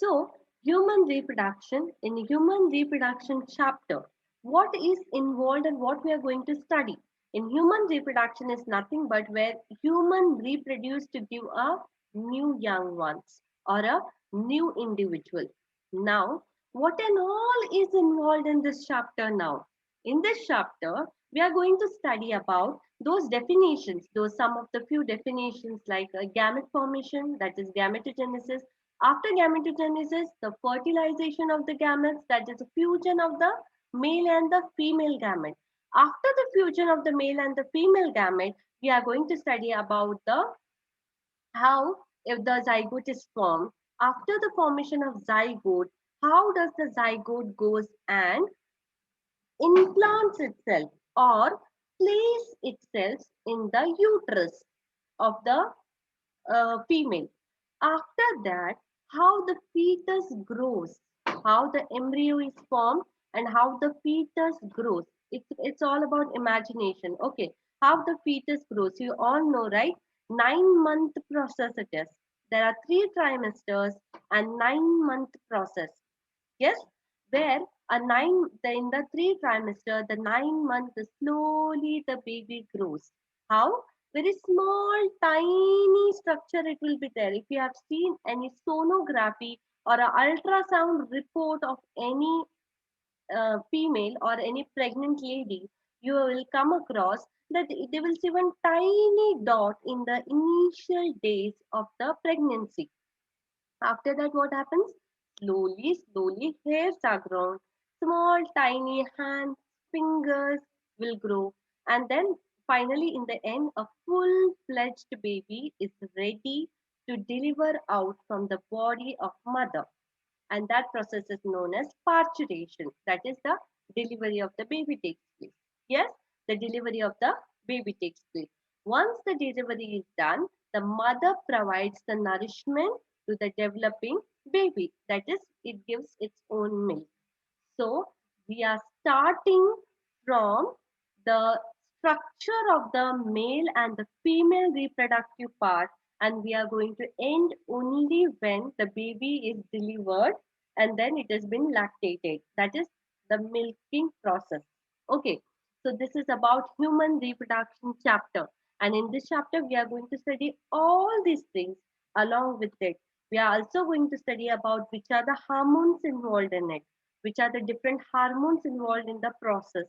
So, human reproduction, in human reproduction chapter, what is involved and what we are going to study? In human reproduction is nothing but where human reproduce to give a new young ones or a new individual. Now, what and all is involved in this chapter now? In this chapter, we are going to study about those definitions, those some of the few definitions like gamete formation, that is gametogenesis. After gametogenesis, the fertilization of the gametes, that is the fusion of the male and the female gamete. After the fusion of the male and the female gamete, we are going to study about the how if the zygote is formed. After the formation of zygote, how does the zygote goes and implants itself or place itself in the uterus of the female. After that, how the fetus grows, how the embryo is formed, and how the fetus grows. It's all about imagination. Okay, how the fetus grows. You all know, right? 9 month process it is. There are 3 trimesters and 9 month process. Yes, where in the 3 trimester, the 9 months, slowly the baby grows. How? Very small, tiny structure it will be there. If you have seen any sonography or a ultrasound report of any female or any pregnant lady, you will come across that they will see one tiny dot in the initial days of the pregnancy. After that, what happens? Slowly, hairs are grown. Small, tiny hands, fingers will grow. And then finally, in the end, a full-fledged baby is ready to deliver out from the body of mother. And that process is known as parturition. That is the delivery of the baby takes place. Yes, the delivery of the baby takes place. Once the delivery is done, the mother provides the nourishment to the developing baby. That is, it gives its own milk. So we are starting from the structure of the male and the female reproductive part, and we are going to end only when the baby is delivered and then it has been lactated. That is the milking process. Okay, so this is about human reproduction chapter, and in this chapter we are going to study all these things. Along with it, we are also going to study about which are the hormones involved in it, which are the different hormones involved in the process,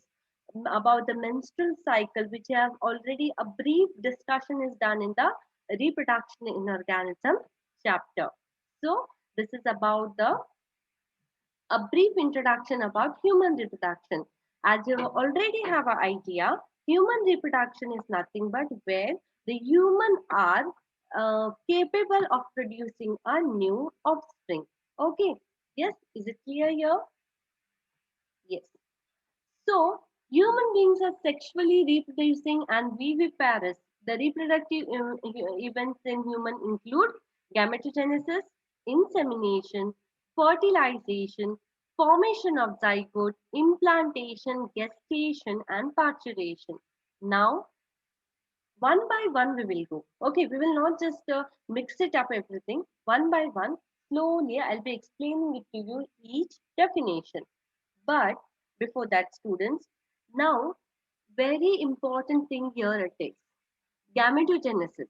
about the menstrual cycle, which I have already a brief discussion is done in the reproduction in organism chapter. So this is about the a brief introduction about human reproduction. As you already have an idea, human reproduction is nothing but where the human are capable of producing a new offspring. Okay, yes, is it clear here? Yes. So, human beings are sexually reproducing and viviparous. The reproductive events in human include gametogenesis, insemination, fertilization, formation of zygote, implantation, gestation, and parturition. Now, one by one we will go. Okay, we will not just mix it up everything. One by one, slowly I'll be explaining it to you each definition. But before that, students, now very important thing here it is gametogenesis,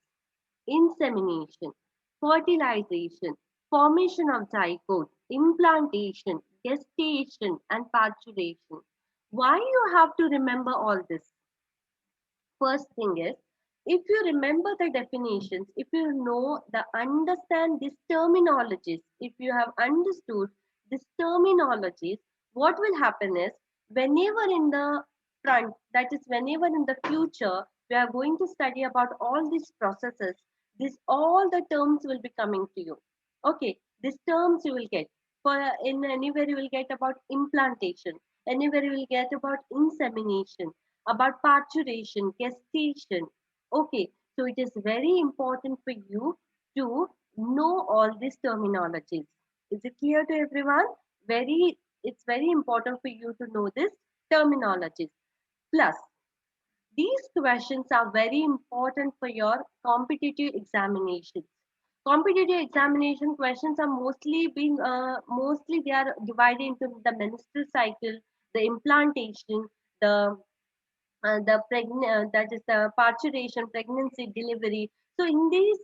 insemination, fertilization, formation of zygote, implantation, gestation, and parturition. Why you have to remember all this? First thing is, if you remember the definitions, if you know the understand these terminologies, if you have understood these terminologies, what will happen is whenever in the front, that is whenever in the future, we are going to study about all these processes, this all the terms will be coming to you. Okay, these terms you will get. For in anywhere you will get about implantation, anywhere you will get about insemination, about parturition, gestation. Okay, so it is very important for you to know all these terminologies. Is it clear to everyone? It's very important for you to know this terminologies. Plus, these questions are very important for your competitive examinations. Competitive examination questions are mostly they are divided into the menstrual cycle, the implantation, that is the parturition, pregnancy, delivery. So in this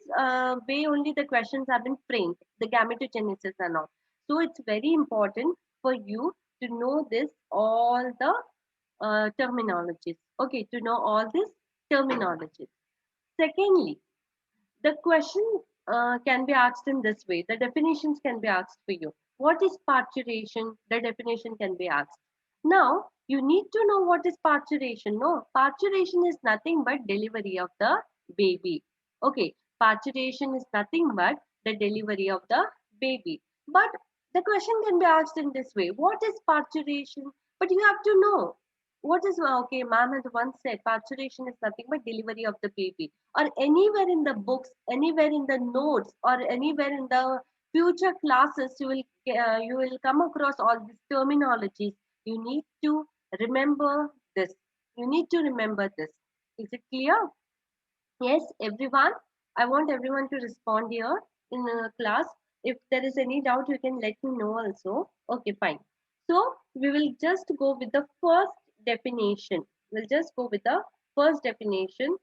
way only the questions have been framed, the gametogenesis and all. So it's very important for you to know this all the terminologies. Okay, to know all these terminologies. Secondly, the question can be asked in this way. The definitions can be asked for you. What is parturition? The definition can be asked. Now, you need to know what is parturition. No, parturition is nothing but delivery of the baby. Okay, parturition is nothing but the delivery of the baby. But the question can be asked in this way. What is parturition? But you have to know. What is, okay, ma'am has once said parturition is nothing but delivery of the baby, or anywhere in the books, anywhere in the notes, or anywhere in the future classes, you will come across all these terminologies. You need to remember this. You need to remember this. Is it clear? Yes, everyone. I want everyone to respond here in class. If there is any doubt, you can let me know also. Okay, fine. So we will just go with the first definition. We'll just go with the first definition.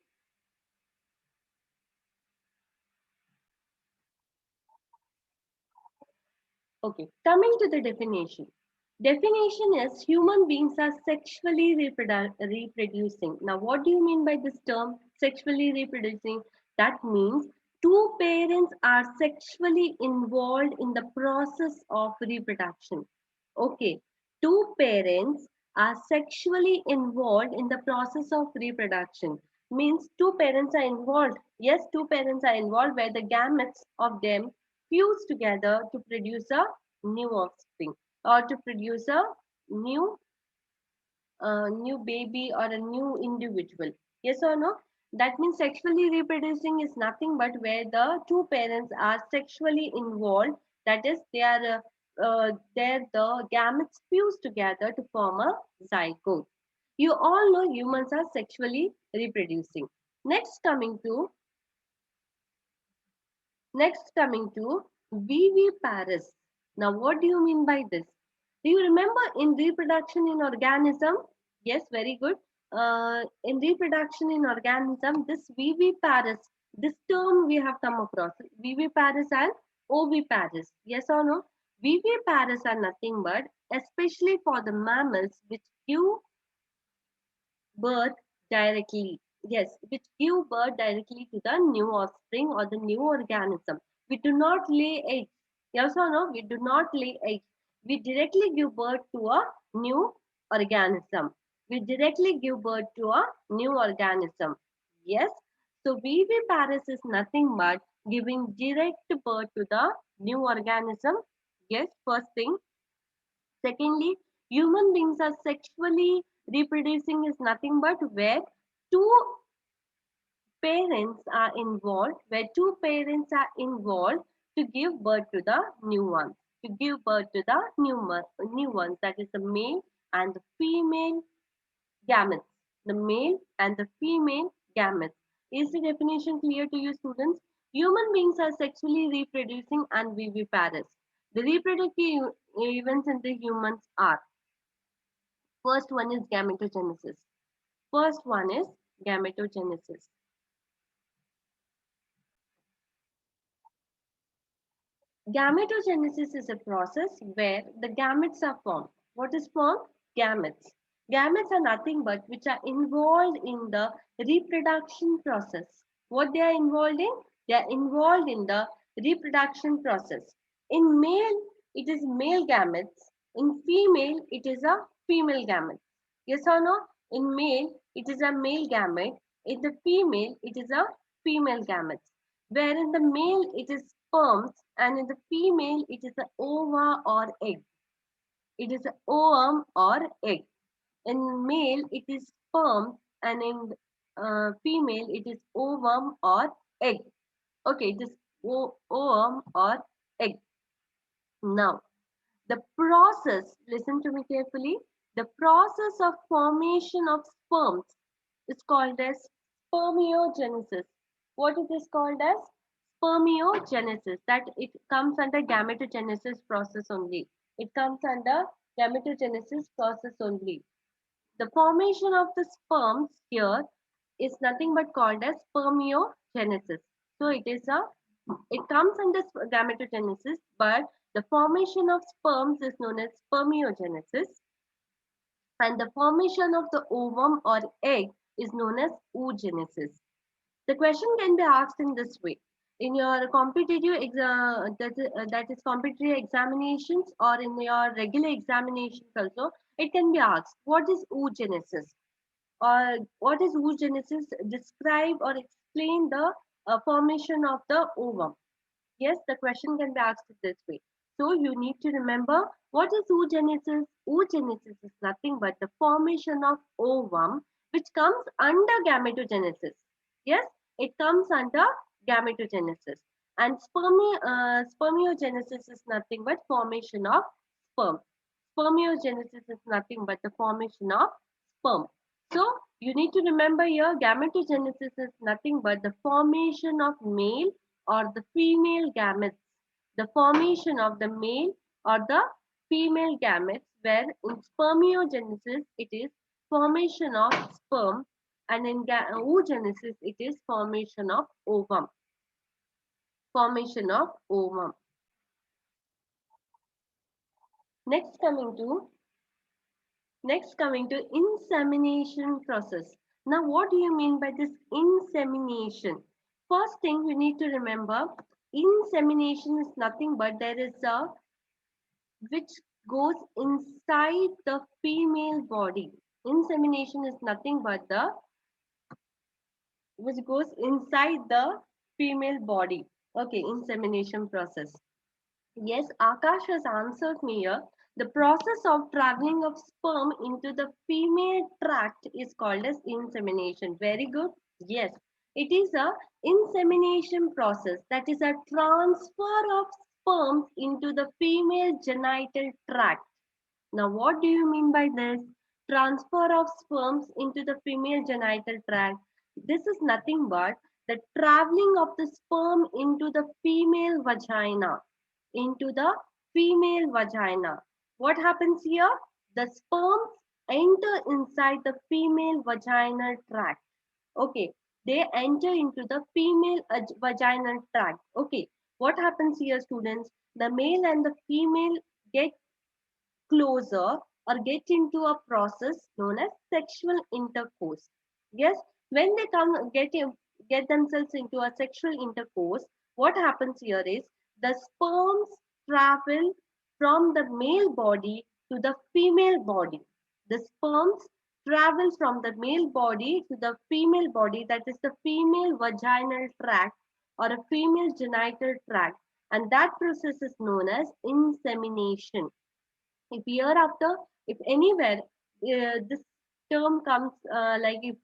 Okay, coming to the definition. Definition is human beings are sexually reproducing. Now, what do you mean by this term, sexually reproducing? That means two parents are sexually involved in the process of reproduction. Okay, two parents are sexually involved in the process of reproduction. Means two parents are involved. Yes, two parents are involved where the gametes of them fuse together to produce a new offspring or to produce a new new baby or a new individual. Yes or no? That means sexually reproducing is nothing but where the two parents are sexually involved. That is, there the gametes fuse together to form a zygote. You all know humans are sexually reproducing. Next coming to viviparous. Now, what do you mean by this? Do you remember in reproduction in organism? Yes, very good. In reproduction in organism, this viviparous, this term we have come across, viviparous and oviparous. Yes or no? Viviparous are nothing but, especially for the mammals which give birth directly. Yes, which give birth directly to the new offspring or the new organism. We do not lay eggs. Yes or no? We do not lay eggs. We directly give birth to a new organism. We directly give birth to a new organism. Yes. So viviparous is nothing but giving direct birth to the new organism. Yes, first thing. Secondly, human beings are sexually reproducing is nothing but where two two parents are involved to give birth to the new ones, to give birth to the new ones, that is the male and the female gametes, the male and the female gametes. Is the definition clear to you, students? Human beings are sexually reproducing and viviparous. The reproductive events in the humans are, first one is gametogenesis. First one is gametogenesis. Gametogenesis is a process where the gametes are formed. What is formed? Gametes. Gametes are nothing but which are involved in the reproduction process. What they are involved in? They are involved in the reproduction process. In male, it is male gametes. In female, it is a female gamete. Yes or no? In male, it is a male gamete. In the female, it is a female gamete. Where in the male, it is sperms, and in the female, it is a ova or egg. It is a ovum or egg. In male, it is sperm, and in female, it is ovum or egg. Okay, it is ovum or egg. Now, the process, listen to me carefully, the process of formation of sperms is called as spermiogenesis. What it is called as? spermiogenesis, that it comes under gametogenesis process only. It comes under gametogenesis process only. The formation of the sperms here is nothing but called as spermiogenesis. So it comes under gametogenesis, but the formation of sperms is known as spermiogenesis, and the formation of the ovum or egg is known as oogenesis. The question can be asked in this way. In your competitive that is competitive examinations, or in your regular examinations also, it can be asked, what is oogenesis? Or what is oogenesis? Describe or explain the formation of the ovum. Yes, the question can be asked this way. So you need to remember, what is oogenesis? Oogenesis is nothing but the formation of ovum, which comes under gametogenesis. Yes, it comes under gametogenesis. And spermiogenesis is nothing but formation of sperm. Spermiogenesis is nothing but the formation of sperm. So you need to remember here, gametogenesis is nothing but the formation of male or the female gametes, the formation of the male or the female gametes, where in spermiogenesis it is formation of sperm, and in oogenesis it is formation of ovum. Formation of ovum. Next coming to insemination process. Now, what do you mean by this insemination? First thing you need to remember, insemination is nothing but there is a which goes inside the female body. Insemination is nothing but the which goes inside the female body. Okay, insemination process. Yes, Akash has answered me here. The process of traveling of sperm into the female tract is called as insemination. Very good. Yes, it is a insemination process, that is a transfer of sperms into the female genital tract. Now, what do you mean by this? Transfer of sperms into the female genital tract. This is nothing but the traveling of the sperm into the female vagina. Into the female vagina. What happens here? The sperms enter inside the female vaginal tract. Okay, they enter into the female vaginal tract. Okay, what happens here, students? The male and the female get closer or get into a process known as sexual intercourse. Yes, when they get themselves into a sexual intercourse, what happens here is the sperms travel from the male body to the female body. The sperms travel from the male body to the female body, that is the female vaginal tract or a female genital tract, and that process is known as insemination. If hereafter, if anywhere this term comes, like if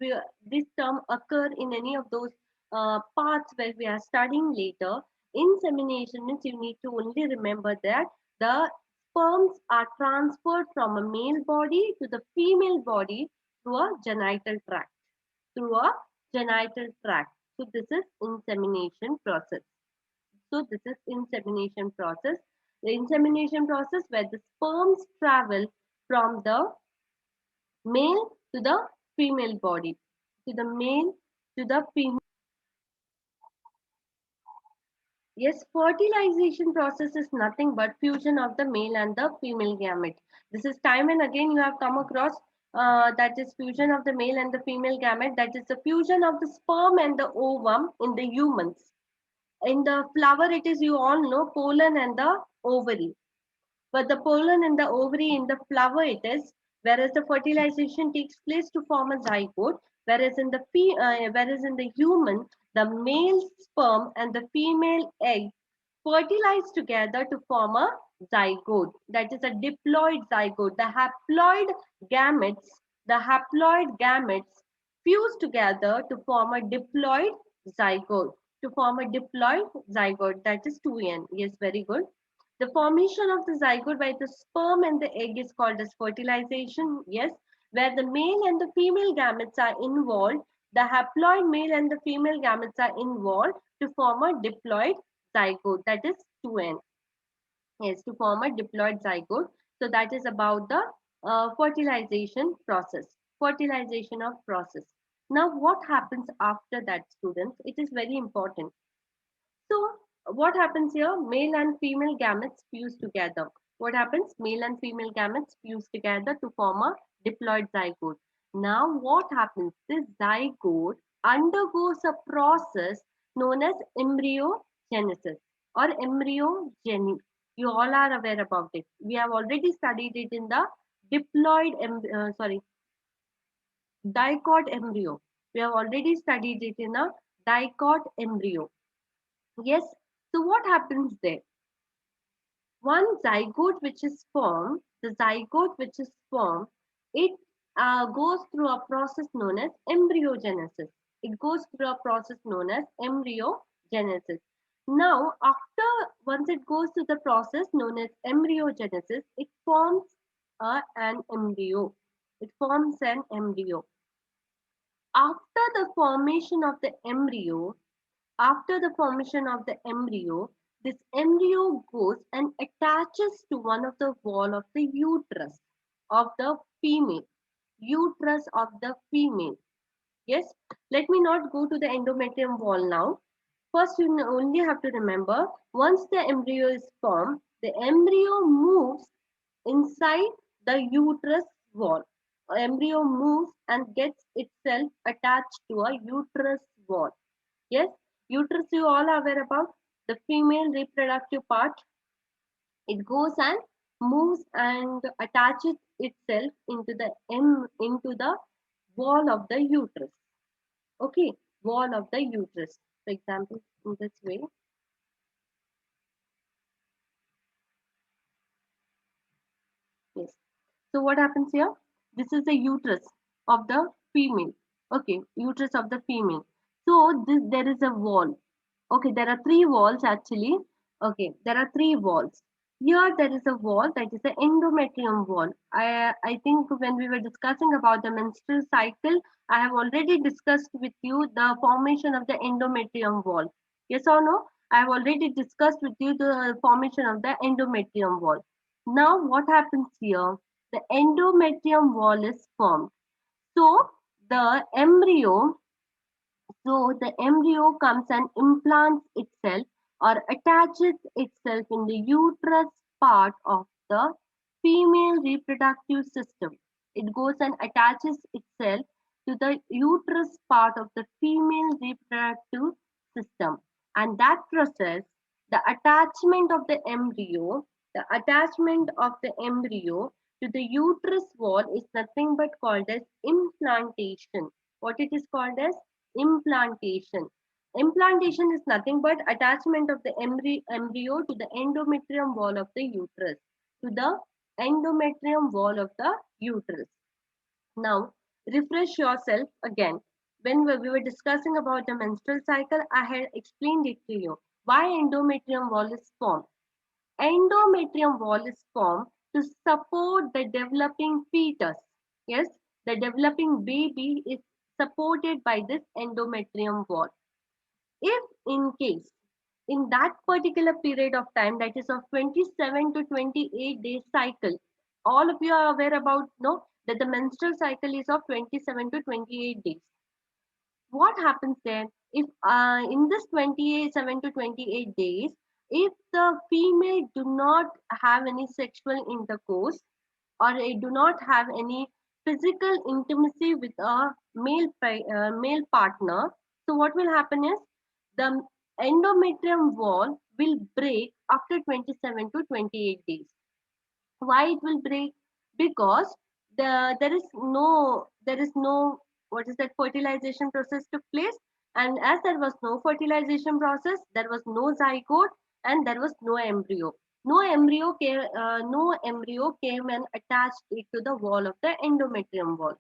this term occur in any of those parts where we are studying later, insemination means you need to only remember that the sperms are transferred from a male body to the female body through a genital tract. Through a genital tract. So this is insemination process. So this is insemination process. The insemination process where the sperms travel from the male to the female body. To the male to the female. Yes, fertilization process is nothing but fusion of the male and the female gamete. This is time and again you have come across, that is fusion of the male and the female gamete. That is the fusion of the sperm and the ovum in the humans. In the flower, it is, you all know, pollen and the ovary. But the pollen and the ovary in the flower it is, whereas the fertilization takes place to form a zygote, whereas in the human, the male sperm and the female egg fertilize together to form a zygote. That is a diploid zygote. Gametes, the haploid gametes fuse together to form a diploid zygote. To form a diploid zygote, that is 2n. Yes, very good. The formation of the zygote by the sperm and the egg is called as fertilization. Yes, where the male and the female gametes are involved The haploid male and the female gametes are involved to form a diploid zygote, that is 2n. Yes, to form a diploid zygote. So that is about the fertilization process. Fertilization of process. Now, what happens after that, students? It is very important. So, what happens here? Male and female gametes fuse together. What happens? Male and female gametes fuse together to form a diploid zygote. Now, what happens? This zygote undergoes a process known as embryogenesis or embryogeny. You all are aware about it. We have already studied it in the dicot embryo. We have already studied it in a dicot embryo. Yes. So what happens there? One zygote which is formed, the zygote which is formed, it goes through a process known as embryogenesis. It goes through a process known as embryogenesis. Now, once it goes through the process known as embryogenesis, it forms an embryo. It forms an embryo. After the formation of the embryo, this embryo goes and attaches to one of the wall of the uterus of the female. Uterus of the female. Yes, let me not go to the endometrium wall now. First, you only have to remember, once the embryo is formed, the embryo moves inside the uterus wall. Embryo moves and gets itself attached to a uterus wall. Yes, uterus you all are aware about, the female reproductive part. It goes and moves and attaches itself into the wall of the uterus. Okay, wall of the uterus. For example, in this way. Yes. So what happens here? This is the uterus of the female. Okay, uterus of the female. So there is a wall. Okay, there are three walls actually. Okay, there are three walls. Here there is a wall, that is the endometrium wall. I think when we were discussing about the menstrual cycle, I have already discussed with you the formation of the endometrium wall. Yes or no? I have already discussed with you the formation of the endometrium wall. Now what happens here? The endometrium wall is formed. So the embryo the embryo comes and implants itself or attaches itself in the uterus part of the female reproductive system. It goes and attaches itself to the uterus part of the female reproductive system. And that process, the attachment of the embryo to the uterus wall is nothing but called as implantation. What it is called as? Implantation. Implantation is nothing but attachment of the embryo to the endometrium wall of the uterus. To the endometrium wall of the uterus. Now, refresh yourself again. When we were discussing about the menstrual cycle, I had explained it to you. Why endometrium wall is formed? Endometrium wall is formed to support the developing fetus. Yes, the developing baby is supported by this endometrium wall. If in case in that particular period of time, that is of 27 to 28 days cycle, all of you are aware about, no, that the menstrual cycle is of 27 to 28 days. What happens then if in this 27 to 28 days, if the female do not have any sexual intercourse or do not have any physical intimacy with a male partner, so what will happen is the endometrium wall will break after 27 to 28 days. Why it will break? Because there is no what is that fertilization process took place, and as there was no fertilization process, there was no zygote and there was no embryo. No embryo came and attached it to the wall of the endometrium wall.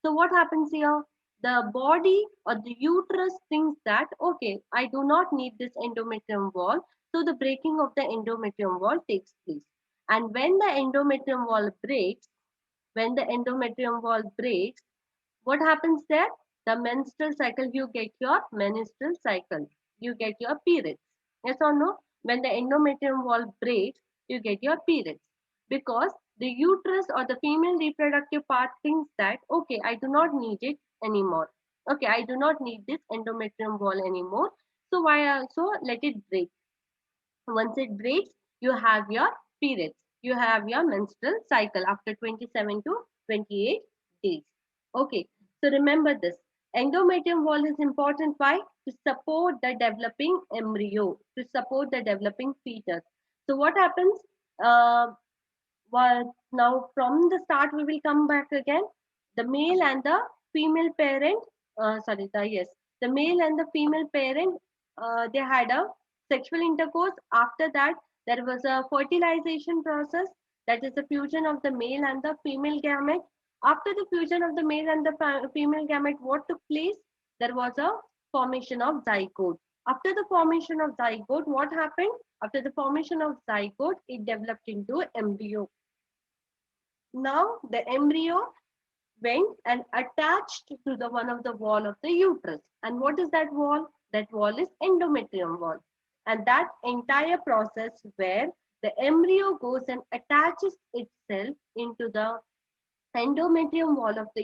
So what happens here? The body or the uterus thinks that, okay, I do not need this endometrium wall, so the breaking of the endometrium wall takes place. And when the endometrium wall breaks, what happens there? The menstrual cycle, you get your menstrual cycle. You get your periods. Yes or no? When the endometrium wall breaks, you get your periods. Because the uterus or the female reproductive part thinks that, okay, I do not need it anymore. Okay, I do not need this endometrium wall anymore. So why also let it break? Once it breaks, you have your periods. You have your menstrual cycle after 27 to 28 days. Okay, so remember this. Endometrium wall is important. Why? To support the developing embryo, to support the developing fetus. So what happens? Well, now from the start we will come back again. The male and the female parent, the male and the female parent, they had a sexual intercourse. After that, there was a fertilization process, that is the fusion of the male and the female gamete. After the fusion of the male and the female gamete, what took place? There was a formation of zygote. After the formation of zygote, what happened? After the formation of zygote, it developed into embryo. Now the embryo went and attached to the one of the wall of the uterus. And what is that wall? That wall is endometrium wall. And that entire process where the embryo goes and attaches itself into the endometrium wall of the